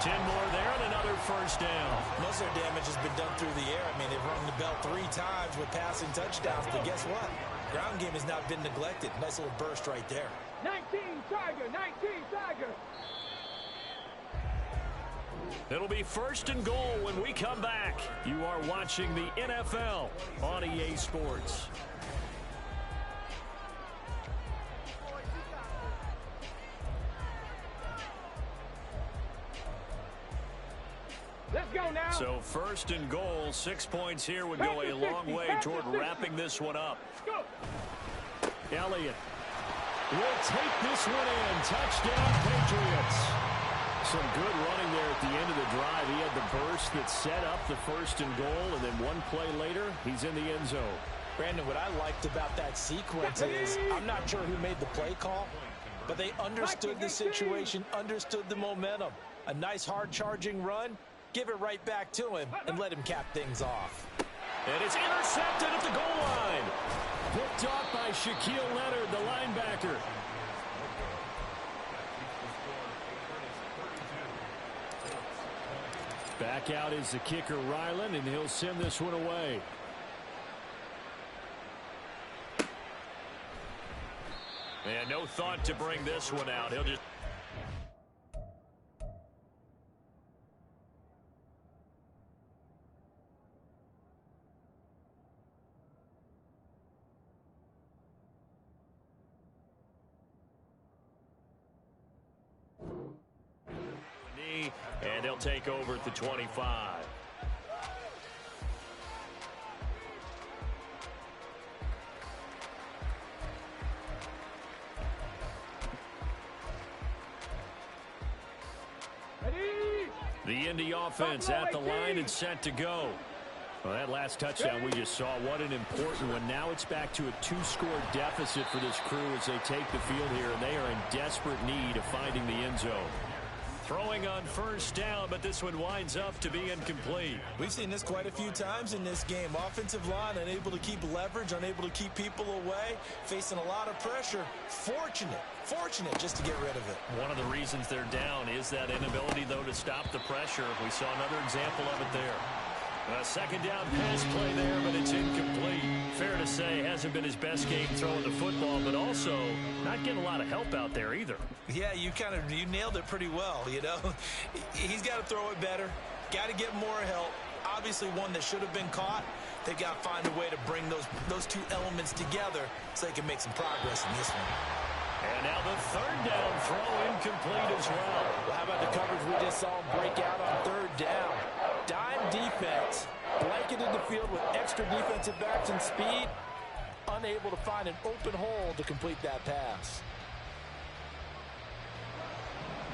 10 more there and another first down. Most of their damage has been done through the air. I mean, they've rung the bell 3 times with passing touchdowns, but guess what? Ground game has not been neglected. Nice little burst right there. 19 Tiger, 19 Tiger. It'll be first and goal when we come back. You are watching the NFL on EA Sports. Let's go now. So first and goal, 6 points here would go a long way toward wrapping this one up. Go. Elliott will take this one in. Touchdown, Patriots. Some good running there at the end of the drive. He had the burst that set up the first and goal, and then one play later, he's in the end zone. Brandon, what I liked about that sequence is I'm not sure who made the play call, but they understood the situation, understood the momentum. A nice hard-charging run, give it right back to him, and let him cap things off. And it's intercepted at the goal line. Picked off by Shaquille Leonard, the linebacker. Back out is the kicker, Ryland, and he'll send this one away. And no thought to bring this one out. He'll just... And they'll take over at the 25. The Indy offense at the line and set to go. Well, that last touchdown we just saw, what an important one. Now it's back to a 2-score deficit for this crew as they take the field here, and they are in desperate need of finding the end zone. Throwing on first down, but this one winds up to be incomplete. We've seen this quite a few times in this game. Offensive line unable to keep leverage, unable to keep people away, facing a lot of pressure. Fortunate just to get rid of it. One of the reasons they're down is that inability, though, to stop the pressure. We saw another example of it there. A second down pass play there, but it's incomplete. Fair to say, hasn't been his best game throwing the football, but also not getting a lot of help out there either. Yeah, you nailed it pretty well, you know. He's got to throw it better, got to get more help. Obviously one that should have been caught. They've got to find a way to bring those two elements together so they can make some progress in this one. And now the third down throw incomplete as well. How about the coverage we just saw him break out on third down? Dime defense, blanketed the field with extra defensive backs and speed, unable to find an open hole to complete that pass.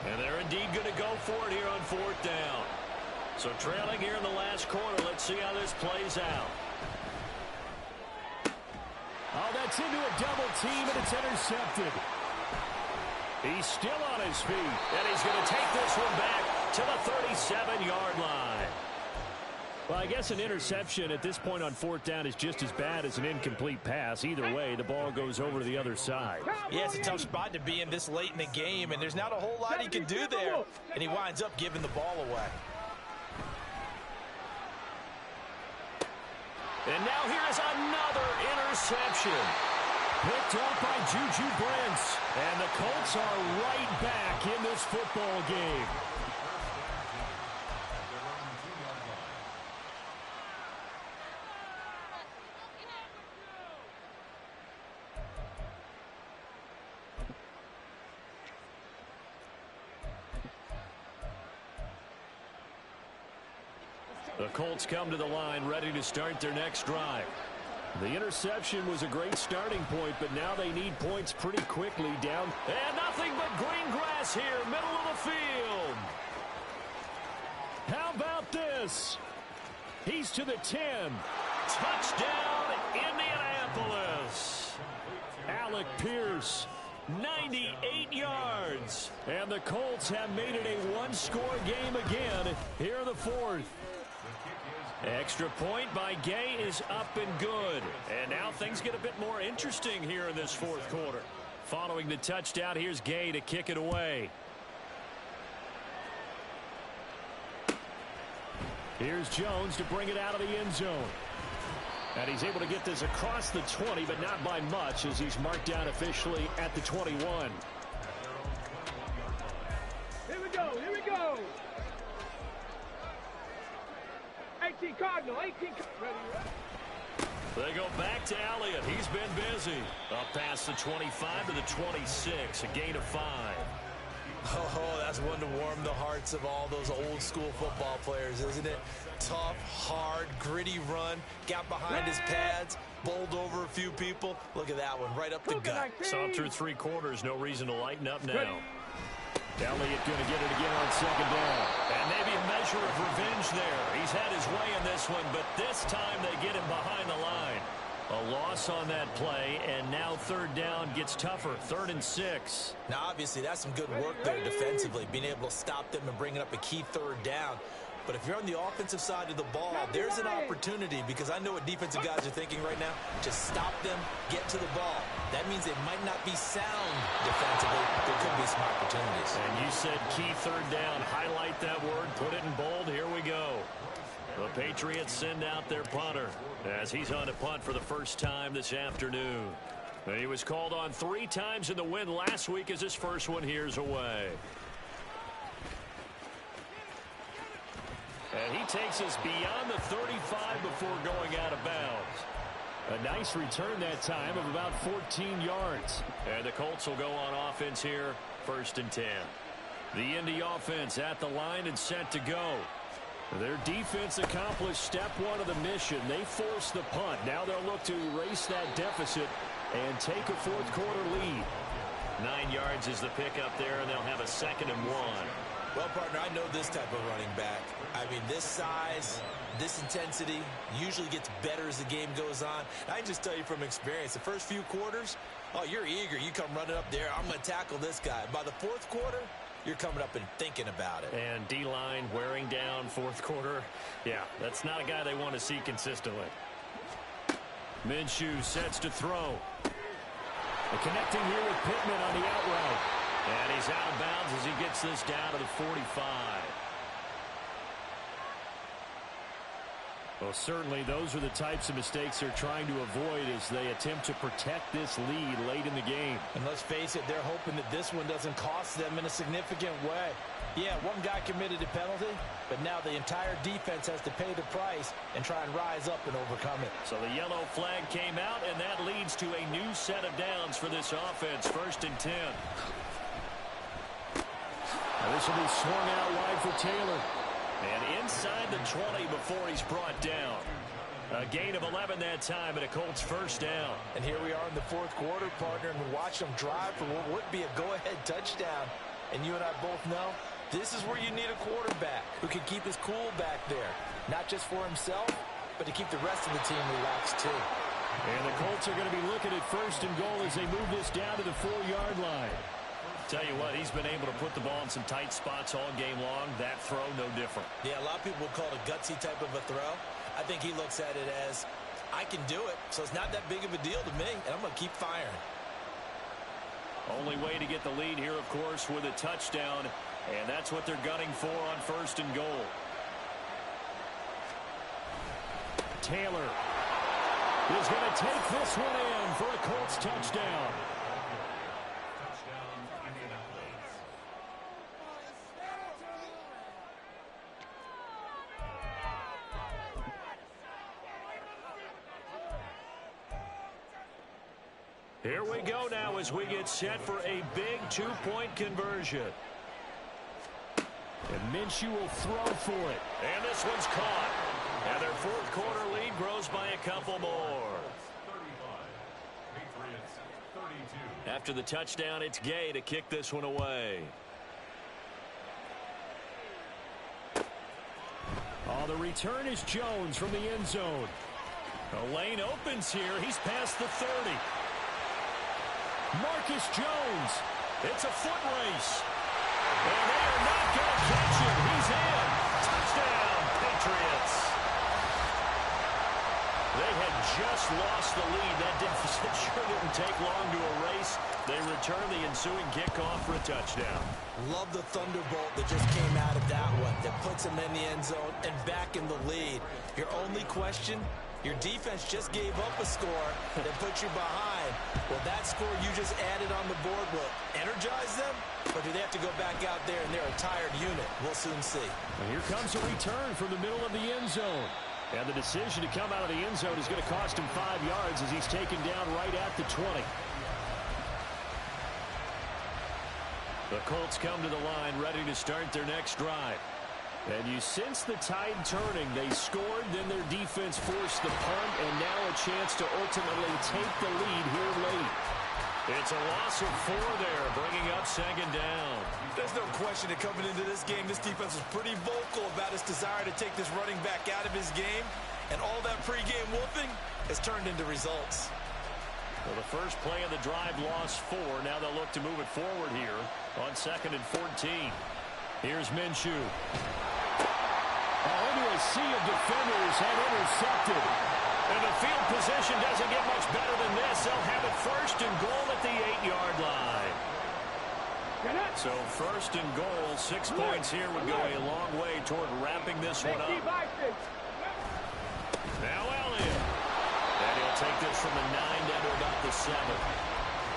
And they're indeed going to go for it here on fourth down. So trailing here in the last quarter, let's see how this plays out. Oh, that's into a double team, and it's intercepted. He's still on his feet, and he's going to take this one back to the 37-yard line. Well, I guess an interception at this point on fourth down is just as bad as an incomplete pass. Either way, the ball goes over to the other side. Yeah, it's a tough spot to be in this late in the game, and there's not a whole lot he can do there, and he winds up giving the ball away. And now here's another interception. Picked off by Juju Brents. And the Colts are right back in this football game. The Colts come to the line ready to start their next drive. The interception was a great starting point, but now they need points pretty quickly down. And nothing but green grass here, middle of the field. How about this? He's to the 10. Touchdown, Indianapolis. Alec Pierce, 98 yards. And the Colts have made it a one-score game again here in the fourth. Extra point by Gay is up and good. And now things get a bit more interesting here in this fourth quarter. Following the touchdown, here's Gay to kick it away. Here's Jones to bring it out of the end zone. And he's able to get this across the 20, but not by much as he's marked down officially at the 21. Here we go, here we go. 18 Cardinal, 18 ready. They go back to Elliott. He's been busy. Up past the 25 to the 26, a gain of 5. Oh, that's one to warm the hearts of all those old school football players, isn't it? Tough, hard, gritty run, got behind his pads, bowled over a few people. Look at that one, right up the gut. Saw through 3 quarters, no reason to lighten up now. Elliott going to get it again on second down. And maybe a measure of revenge there. He's had his way in this one, but this time they get him behind the line. A loss on that play, and now third down gets tougher. 3rd and 6. Now, obviously, that's some good work there defensively, being able to stop them and bringing up a key third down. But if you're on the offensive side of the ball, there's an opportunity, because I know what defensive guys are thinking right now. Just stop them, get to the ball. That means they might not be sound defensively. There could be some opportunities. And you said key third down. Highlight that word. Put it in bold. Here we go. The Patriots send out their punter as he's on a punt for the first time this afternoon. He was called on 3 times in the win last week as his first one here's away. And he takes us beyond the 35 before going out of bounds. A nice return that time of about 14 yards. And the Colts will go on offense here, 1st and 10. The Indy offense at the line and set to go. Their defense accomplished step 1 of the mission. They forced the punt. Now they'll look to erase that deficit and take a 4th quarter lead. 9 yards is the pickup there, and they'll have a 2nd and 1. Well, partner, I know this type of running back. I mean, this size, this intensity usually gets better as the game goes on. I can just tell you from experience, the first few quarters, oh, you're eager. You come running up there, I'm going to tackle this guy. By the 4th quarter, you're coming up and thinking about it. And D-line wearing down 4th quarter. Yeah, that's not a guy they want to see consistently. Minshew sets to throw. Connecting here with Pittman on the out route. And he's out of bounds as he gets this down to the 45. Well, certainly those are the types of mistakes they're trying to avoid as they attempt to protect this lead late in the game. And let's face it, they're hoping that this one doesn't cost them in a significant way. Yeah, one guy committed a penalty, but now the entire defense has to pay the price and try and rise up and overcome it. So the yellow flag came out, and that leads to a new set of downs for this offense. 1st and 10. Now this will be swung out wide for Taylor. And inside the 20 before he's brought down. A gain of 11 that time, and a Colts 1st down. And here we are in the 4th quarter, partner, and we watch them drive for what would be a go-ahead touchdown. And you and I both know this is where you need a quarterback who can keep his cool back there. Not just for himself, but to keep the rest of the team relaxed too. And the Colts are going to be looking at 1st and goal as they move this down to the 4-yard line. Tell you what, he's been able to put the ball in some tight spots all game long. That throw, no different. Yeah, a lot of people would call it a gutsy type of a throw. I think he looks at it as, I can do it, so it's not that big of a deal to me, and I'm going to keep firing. Only way to get the lead here, of course, with a touchdown, and that's what they're gunning for on 1st and goal. Taylor is going to take this one in for a Colts touchdown. Here we go now as we get set for a big 2-point conversion. And Minshew will throw for it. And this one's caught. And their 4th quarter lead grows by a couple more. 35. Patriots 32. After the touchdown, it's Gay to kick this one away. Oh, the return is Jones from the end zone. The lane opens here. He's past the 30. Marcus Jones. It's a foot race. And they are not going to catch him. He's in. Touchdown, Patriots. They had just lost the lead. That sure didn't take long to erase. They return the ensuing kickoff for a touchdown. Love the thunderbolt that just came out of that one. That puts them in the end zone and back in the lead. Your only question, your defense just gave up a score that puts you behind. Well, that score you just added on the board will energize them, or do they have to go back out there and they're a tired unit? We'll soon see. And here comes a return from the middle of the end zone. And the decision to come out of the end zone is going to cost him 5 yards as he's taken down right at the 20. The Colts come to the line ready to start their next drive. And you sense the tide turning. They scored, then their defense forced the punt, and now a chance to ultimately take the lead here late. It's a loss of 4 there, bringing up second down. There's no question that coming into this game, this defense was pretty vocal about its desire to take this running back out of his game, and all that pregame whooping has turned into results. Well, the first play of the drive lost 4. Now they'll look to move it forward here on 2nd and 14. Here's Minshew. Into a sea of defenders and intercepted. And the field position doesn't get much better than this. They'll have it 1st and goal at the 8-yard line. So 1st and goal, 6 points here would go a long way toward wrapping this one up. Now Elliott. And he'll take this from the 9 down to about the 7.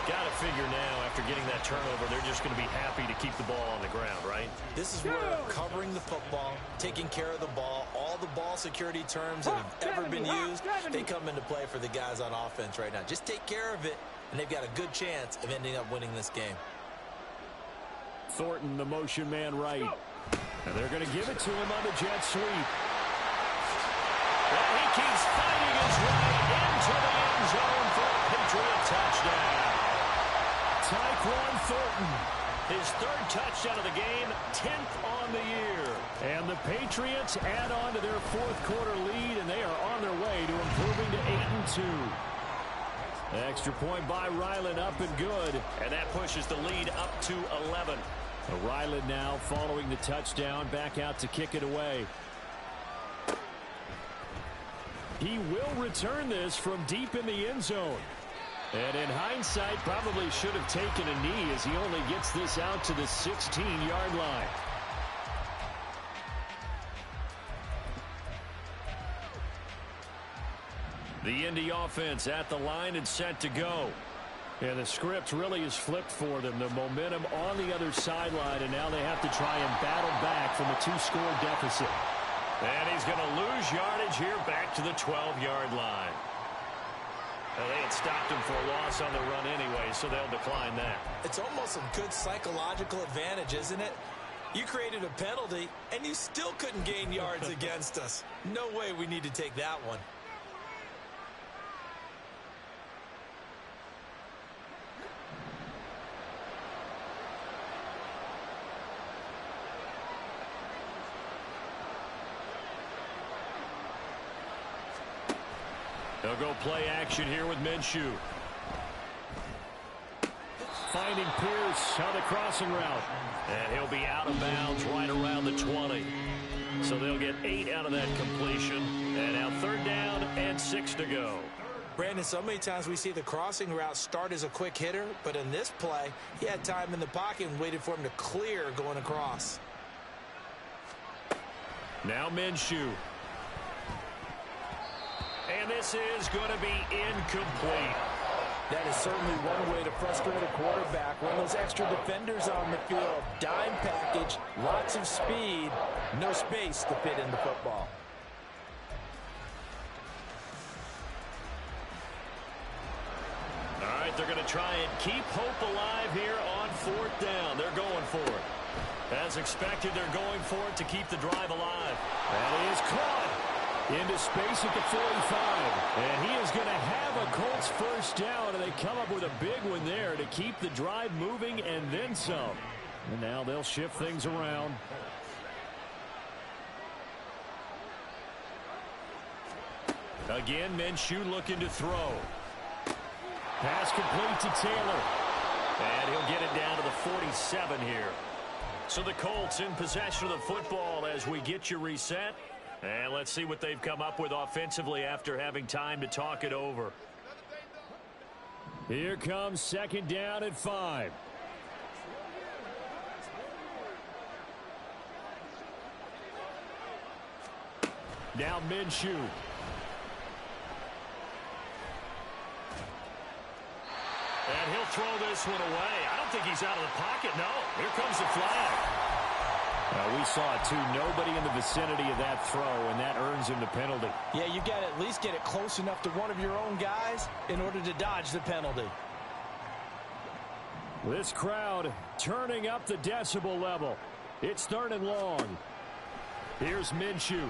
Got to figure now, after getting that turnover, they're just going to be happy to keep the ball on the ground, right? This is where covering the football, taking care of the ball, all the ball security terms that have ever been used, they come into play for the guys on offense right now. Just take care of it, and they've got a good chance of ending up winning this game. Thornton, the motion man right. And they're going to give it to him on the jet sweep. And he keeps fighting his way into the end zone for a Patriot touchdown. Tyquan Thornton, his 3rd touchdown of the game, 10th on the year. And the Patriots add on to their 4th quarter lead, and they are on their way to improving to 8-2. Extra point by Ryland, up and good. And that pushes the lead up to 11. Ryland now following the touchdown, back out to kick it away. He will return this from deep in the end zone. And in hindsight, probably should have taken a knee as he only gets this out to the 16-yard line. The Indy offense at the line and set to go. And the script really is flipped for them. The momentum on the other sideline, and now they have to try and battle back from a 2-score deficit. And he's going to lose yardage here back to the 12-yard line. Well, they had stopped him for a loss on the run anyway, so they'll decline that. It's almost a good psychological advantage, isn't it? You created a penalty, and you still couldn't gain yards against us. No way we need to take that one. They'll go play action here with Minshew. Finding Pierce on the crossing route. And he'll be out of bounds right around the 20. So they'll get 8 out of that completion. And now 3rd down and 6 to go. Brandon, so many times we see the crossing route start as a quick hitter, but in this play, he had time in the pocket and waited for him to clear going across. Now Minshew. And this is going to be incomplete. That is certainly one way to frustrate a quarterback. When those extra defenders on the field, dime package, lots of speed, no space to fit in the football. All right, they're going to try and keep hope alive here on 4th down. They're going for it. As expected, they're going for it to keep the drive alive. That is caught into space at the 45. And he is going to have a Colts 1st down, and they come up with a big one there to keep the drive moving and then some. And now they'll shift things around. Again, Minshew looking to throw. Pass complete to Taylor. And he'll get it down to the 47 here. So the Colts in possession of the football as we get you reset. And let's see what they've come up with offensively after having time to talk it over. Here comes 2nd down and 5. Now Minshew. And he'll throw this one away. I don't think he's out of the pocket. No, here comes the flag. We saw it, too. Nobody in the vicinity of that throw, and that earns him the penalty. Yeah, you got to at least get it close enough to one of your own guys in order to dodge the penalty. This crowd turning up the decibel level. It's 3rd and long. Here's Minshew.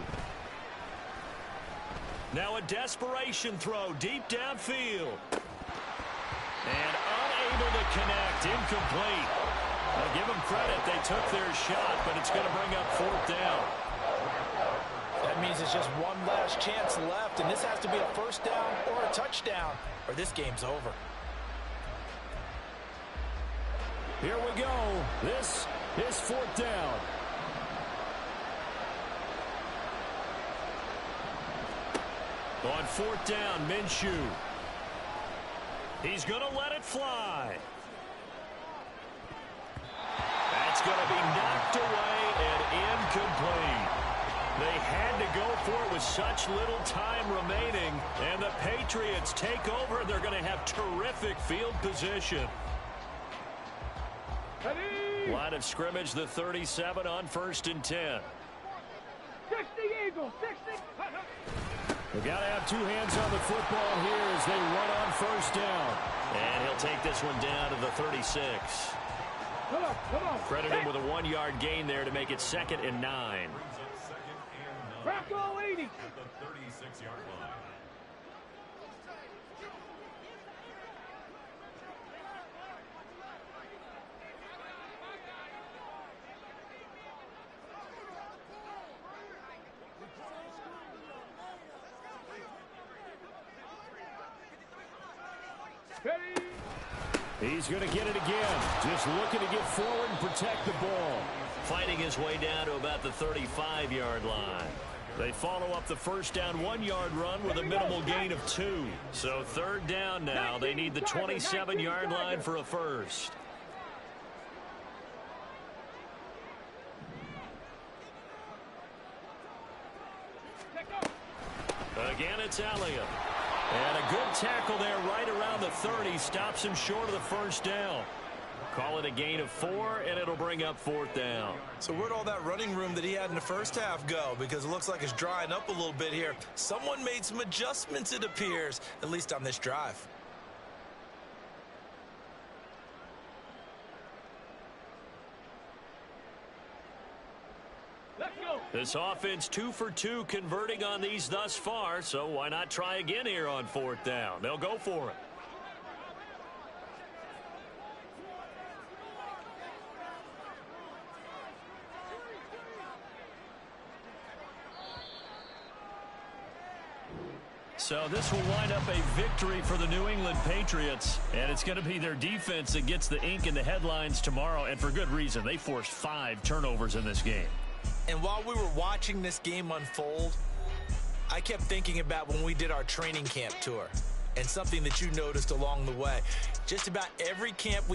Now a desperation throw deep downfield. And unable to connect. Incomplete. I'll give them credit. They took their shot, but it's going to bring up 4th down. That means it's just one last chance left, and this has to be a 1st down or a touchdown, or this game's over. Here we go. This is 4th down. On 4th down, Minshew. He's going to let it fly. That's going to be knocked away and incomplete. They had to go for it with such little time remaining, and the Patriots take over. They're going to have terrific field position. Ready? Line of scrimmage, the 37 on 1st and 10. 60 Eagles, 60. They've got to have 2 hands on the football here as they run on 1st down. And he'll take this one down to the 36. Come on. Credit him with a 1-yard gain there to make it 2nd and 9. Crack all 80. At the 36-yard line. Ready? He's going to get it again. Just looking to get forward and protect the ball. Fighting his way down to about the 35-yard line. They follow up the 1st down 1-yard run with a minimal gain of 2. So 3rd down now. They need the 27-yard line for a 1st. Again, it's Elliott. And a good tackle there right around the 30. Stops him short of the 1st down. Call it a gain of 4, and it'll bring up 4th down. So where'd all that running room that he had in the 1st half go? Because it looks like it's drying up a little bit here. Someone made some adjustments, it appears, at least on this drive. Let's go. This offense 2 for 2 converting on these thus far, so why not try again here on 4th down? They'll go for it. So this will wind up a victory for the New England Patriots, and it's going to be their defense that gets the ink in the headlines tomorrow, and for good reason. They forced 5 turnovers in this game. And while we were watching this game unfold, I kept thinking about when we did our training camp tour and something that you noticed along the way. Just about every camp